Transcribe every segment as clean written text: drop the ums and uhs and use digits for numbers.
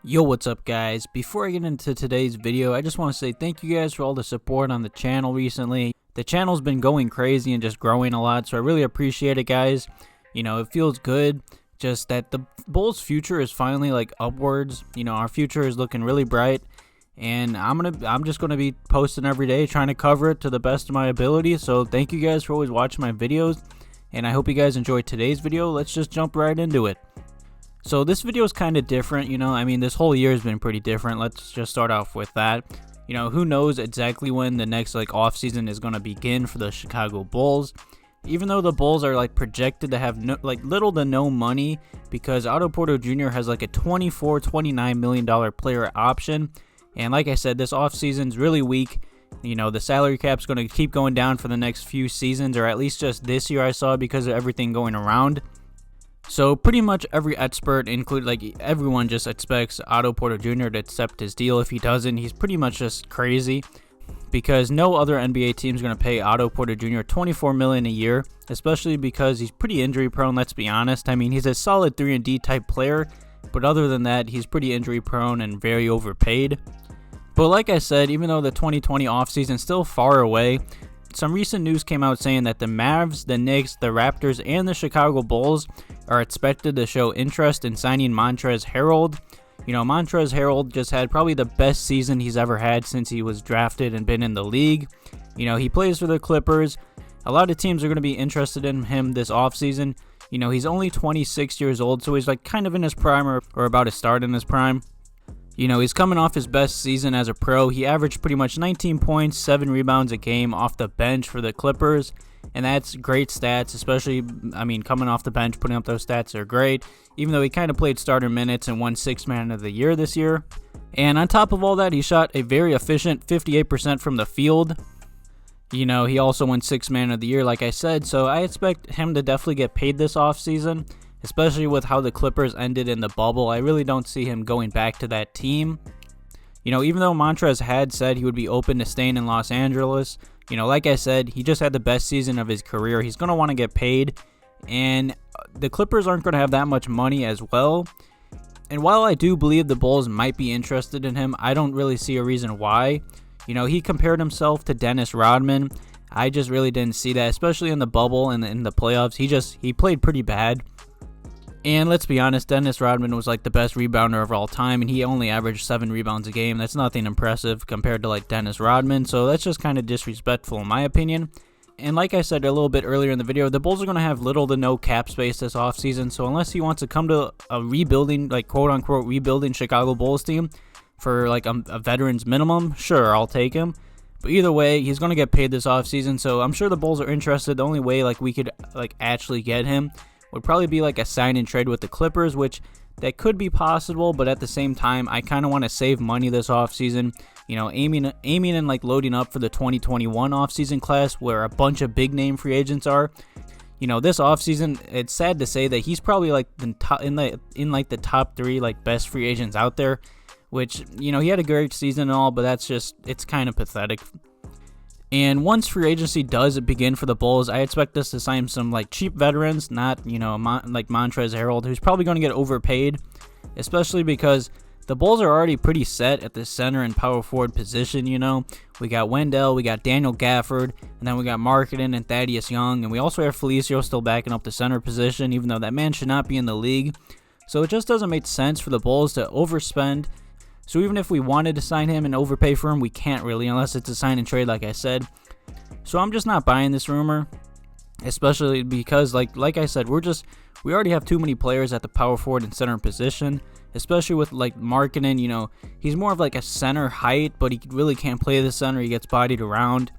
Yo, what's up guys? Before I get into today's video, I just want to say thank you guys for all the support on the channel recently. The channel's been going crazy and just growing a lot, so I really appreciate it, guys. You know, it feels good just that the Bulls' future is finally like upwards. You know, our future is looking really bright, and I'm just gonna be posting every day, trying to cover it to the best of my ability. So thank you guys for always watching my videos, and I hope you guys enjoyed today's video. Let's just jump right into it. So this video is kind of different, you know, I mean, this whole year has been pretty different. Let's just start off with that. You know, who knows exactly when the next like off season is going to begin for the Chicago Bulls. Even though the Bulls are like projected to have little to no money, because Otto Porter Jr. has like a $29 million player option. And like I said, this off season is really weak. You know, the salary cap's going to keep going down for the next few seasons, or at least just this year I saw, because of everything going around. So pretty much every expert, everyone, just expects Otto Porter Jr. to accept his deal. If he doesn't, he's pretty much just crazy, because no other NBA team is going to pay Otto Porter Jr. $24 million a year, especially because he's pretty injury prone. Let's be honest. I mean, he's a solid 3-and-D type player, but other than that, he's pretty injury prone and very overpaid. But like I said, even though the 2020 offseason is still far away, some recent news came out saying that the Mavs, the Knicks, the Raptors, and the Chicago Bulls are expected to show interest in signing Montrezl Harrell. You know, Montrezl Harrell just had probably the best season he's ever had since he was drafted and been in the league. You know, he plays for the Clippers. A lot of teams are going to be interested in him this offseason. You know, he's only 26 years old, so he's like kind of in his prime, or about to start in his prime. You know, he's coming off his best season as a pro. He averaged pretty much 19 points, 7 rebounds a game off the bench for the Clippers. And that's great stats, especially, I mean, coming off the bench, putting up those stats are great. Even though he kind of played starter minutes and won Sixth Man of the Year this year. And on top of all that, he shot a very efficient 58% from the field. You know, he also won Sixth Man of the Year, like I said. So I expect him to definitely get paid this offseason, especially with how the Clippers ended in the bubble. I really don't see him going back to that team. You know, even though Montrez had said he would be open to staying in Los Angeles, you know, like I said, he just had the best season of his career. He's going to want to get paid, and the Clippers aren't going to have that much money as well. And while I do believe the Bulls might be interested in him, I don't really see a reason why. You know, he compared himself to Dennis Rodman. I just really didn't see that, especially in the bubble and in the playoffs. He played pretty bad. And let's be honest, Dennis Rodman was like the best rebounder of all time, and he only averaged 7 rebounds a game. That's nothing impressive compared to like Dennis Rodman, so that's just kind of disrespectful in my opinion. And like I said a little bit earlier in the video, the Bulls are going to have little to no cap space this offseason, so unless he wants to come to a rebuilding, like quote-unquote rebuilding Chicago Bulls team for like a veteran's minimum, sure, I'll take him. But either way, he's going to get paid this offseason, so I'm sure the Bulls are interested. The only way like we could like actually get him would probably be like a sign and trade with the Clippers, which that could be possible, but at the same time, I kind of want to save money this offseason. You know, aiming and like loading up for the 2021 offseason class, where a bunch of big name free agents are. You know, this offseason, it's sad to say that he's probably like in the top 3 like best free agents out there, which, you know, he had a great season and all, but it's kind of pathetic. And once free agency does begin for the Bulls, I expect us to sign some like cheap veterans, not, you know, like Montrezl Harrell, who's probably going to get overpaid, especially because the Bulls are already pretty set at the center and power forward position. You know, we got Wendell, we got Daniel Gafford, and then we got Markkanen and Thaddeus Young, and we also have Felicio still backing up the center position, even though that man should not be in the league. So it just doesn't make sense for the Bulls to overspend. So even if we wanted to sign him and overpay for him, we can't really, unless it's a sign and trade, like I said. So I'm just not buying this rumor, especially because, like I said, we already have too many players at the power forward and center position, especially with like Markkanen. You know, he's more of like a center height, but he really can't play the center. He gets bodied around.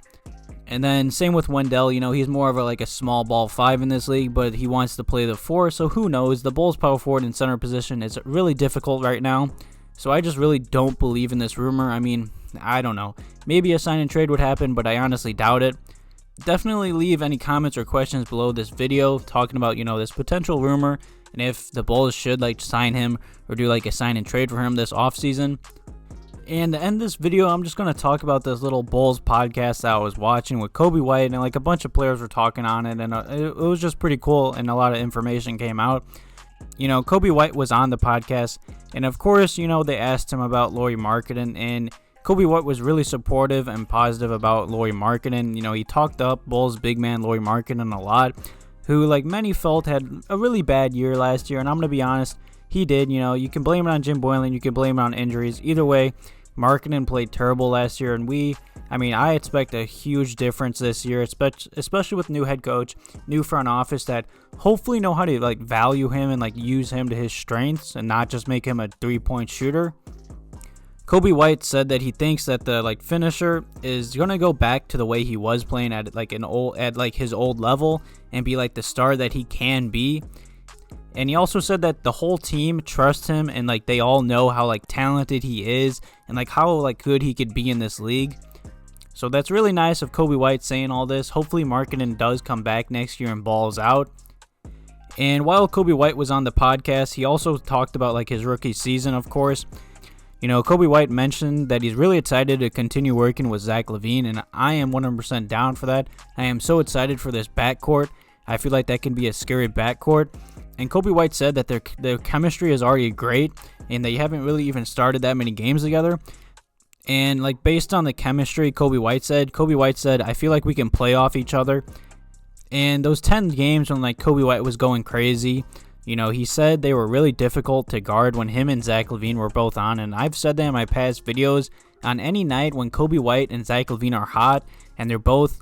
And then same with Wendell. You know, he's more of like a small ball 5 in this league, but he wants to play the 4. So who knows? The Bulls' power forward and center position is really difficult right now. So I just really don't believe in this rumor. I mean, I don't know. Maybe a sign and trade would happen, but I honestly doubt it. Definitely leave any comments or questions below this video talking about, you know, this potential rumor. and if the Bulls should like sign him or do like a sign and trade for him this offseason. And to end this video, I'm just going to talk about this little Bulls podcast that I was watching with Coby White, and like a bunch of players were talking on it, and it was just pretty cool, and a lot of information came out. You know, Coby White was on the podcast, and of course, you know, they asked him about Lauri Markkanen, and Coby White was really supportive and positive about Lauri Markkanen. You know, he talked up Bulls big man Lauri Markkanen a lot, who like many felt had a really bad year last year, and I'm going to be honest, he did. You know, you can blame it on Jim Boylen, you can blame it on injuries. Either way, Markkanen played terrible last year, and I expect a huge difference this year, especially with new head coach, new front office that hopefully know how to like value him and like use him to his strengths and not just make him a 3-point shooter. Coby White said that he thinks that the like finisher is gonna go back to the way he was playing at like his old level and be like the star that he can be. And he also said that the whole team trusts him and like they all know how like talented he is and like how like good he could be in this league. So that's really nice of Coby White saying all this. Hopefully Markkanen does come back next year and balls out. And while Coby White was on the podcast, he also talked about like his rookie season, of course. You know, Coby White mentioned that he's really excited to continue working with Zach LaVine, and I am 100% down for that. I am so excited for this backcourt. I feel like that can be a scary backcourt. And Coby White said that their chemistry is already great, and they haven't really even started that many games together. And like based on the chemistry, Coby White said, I feel like we can play off each other. And those 10 games when like Coby White was going crazy, you know, he said they were really difficult to guard when him and Zach LaVine were both on. And I've said that in my past videos. On any night when Coby White and Zach LaVine are hot and they're both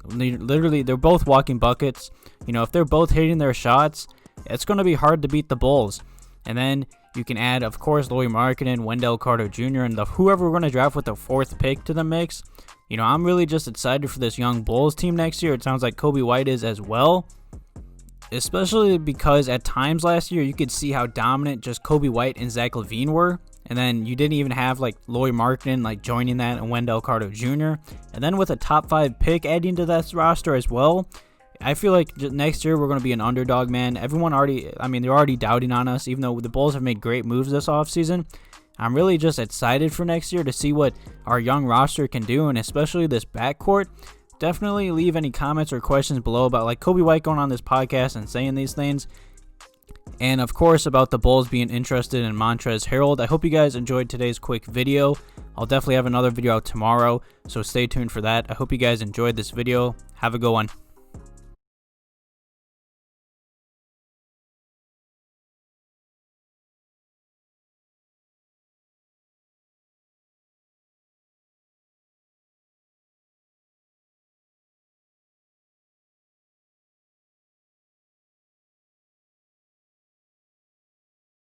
walking buckets, you know, if they're both hitting their shots, it's going to be hard to beat the Bulls. And then you can add, of course, Lauri Markkanen, Wendell Carter Jr., and whoever we're going to draft with the 4th pick to the mix. You know, I'm really just excited for this young Bulls team next year. It sounds like Coby White is as well. Especially because at times last year, you could see how dominant just Coby White and Zach LaVine were. And then you didn't even have like Lauri Markkanen like joining that and Wendell Carter Jr. And then with a top 5 pick adding to that roster as well, I feel like next year we're going to be an underdog, man. They're already doubting on us, even though the Bulls have made great moves this offseason. I'm really just excited for next year to see what our young roster can do, and especially this backcourt. Definitely leave any comments or questions below about like Coby White going on this podcast and saying these things. And of course about the Bulls being interested in Montrezl Harrell. I hope you guys enjoyed today's quick video. I'll definitely have another video out tomorrow, so stay tuned for that. I hope you guys enjoyed this video. Have a good one.